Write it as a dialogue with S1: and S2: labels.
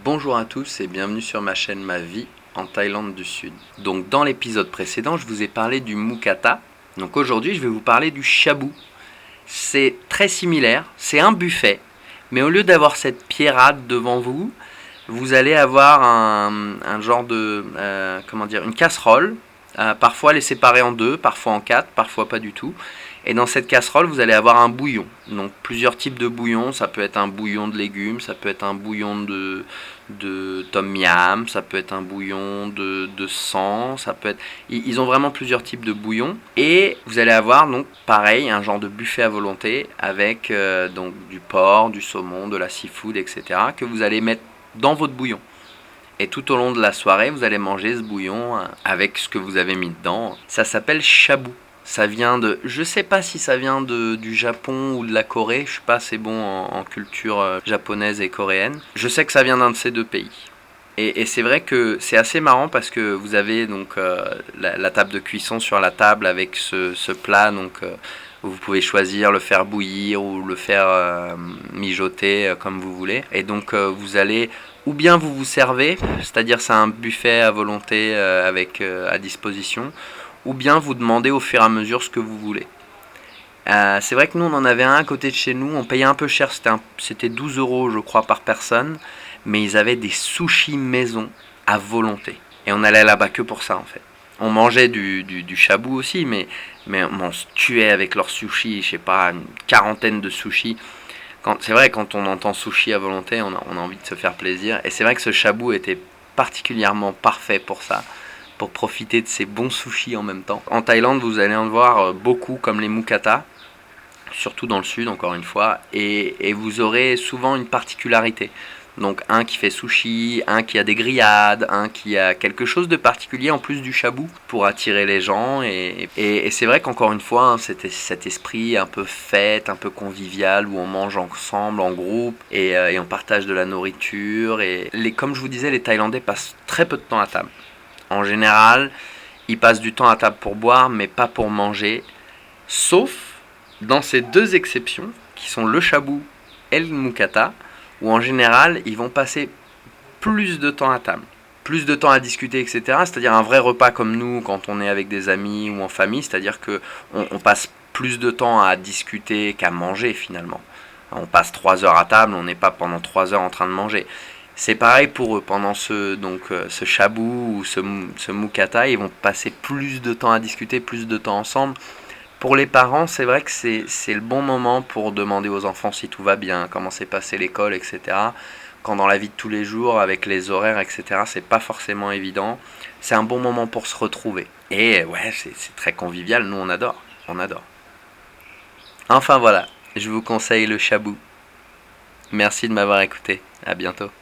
S1: Bonjour à tous et bienvenue sur ma chaîne Ma Vie en Thaïlande du Sud. Donc dans l'épisode précédent, je vous ai parlé du Mookata. Donc aujourd'hui, je vais vous parler du Shabu. C'est très similaire, c'est un buffet, mais au lieu d'avoir cette pierrade devant vous, vous allez avoir un genre de, une casserole. Parfois elle est séparée en deux, parfois en quatre, parfois pas du tout. Et dans cette casserole, vous allez avoir un bouillon. Donc plusieurs types de bouillons. Ça peut être un bouillon de légumes, ça peut être un bouillon de tom yam, ça peut être un bouillon de sang, ça peut être. Ils ont vraiment plusieurs types de bouillons. Et vous allez avoir donc pareil un genre de buffet à volonté avec donc du porc, du saumon, de la seafood, etc. que vous allez mettre dans votre bouillon. Et tout au long de la soirée, vous allez manger ce bouillon avec ce que vous avez mis dedans. Ça s'appelle shabu. Ça vient de, je sais pas si ça vient du Japon ou de la Corée. Je suis pas assez bon en culture japonaise et coréenne. Je sais que ça vient d'un de ces deux pays. Et c'est vrai que c'est assez marrant parce que vous avez donc la table de cuisson sur la table avec ce plat. Donc vous pouvez choisir le faire bouillir ou le faire mijoter comme vous voulez. Et donc vous allez, ou bien vous vous servez, c'est-à-dire c'est un buffet à volonté avec à disposition, ou bien vous demandez au fur et à mesure ce que vous voulez. C'est vrai que nous on en avait un à côté de chez nous, on payait un peu cher, c'était 12 euros je crois par personne, mais ils avaient des sushis maison à volonté. Et on allait là-bas que pour ça en fait. On mangeait du shabu aussi, mais on se tuait avec leurs sushis, je sais pas, une quarantaine de sushis. C'est vrai, quand on entend sushi à volonté, on a envie de se faire plaisir. Et c'est vrai que ce shabu était particulièrement parfait pour ça, pour profiter de ces bons sushis en même temps. En Thaïlande, vous allez en voir beaucoup comme les Mookata, surtout dans le sud encore une fois, et vous aurez souvent une particularité. Donc un qui fait sushi, un qui a des grillades, un qui a quelque chose de particulier en plus du shabu pour attirer les gens. Et c'est vrai qu'encore une fois, hein, cet esprit un peu fête, un peu convivial, où on mange ensemble, en groupe, et on partage de la nourriture. Comme je vous disais, les Thaïlandais passent très peu de temps à table. En général, ils passent du temps à table pour boire, mais pas pour manger, sauf dans ces deux exceptions, qui sont le shabu et le mookata, où en général, ils vont passer plus de temps à table, plus de temps à discuter, etc. C'est-à-dire un vrai repas comme nous, quand on est avec des amis ou en famille, c'est-à-dire qu'on passe plus de temps à discuter qu'à manger finalement. On passe 3 heures à table, on n'est pas pendant 3 heures en train de manger. C'est pareil pour eux, pendant ce shabu ou ce mookata, ils vont passer plus de temps à discuter, plus de temps ensemble. Pour les parents, c'est vrai que c'est le bon moment pour demander aux enfants si tout va bien, comment s'est passé l'école, etc. Quand dans la vie de tous les jours, avec les horaires, etc., c'est pas forcément évident. C'est un bon moment pour se retrouver. Et ouais, c'est très convivial, nous on adore, on adore. Enfin voilà, je vous conseille le shabu. Merci de m'avoir écouté, à bientôt.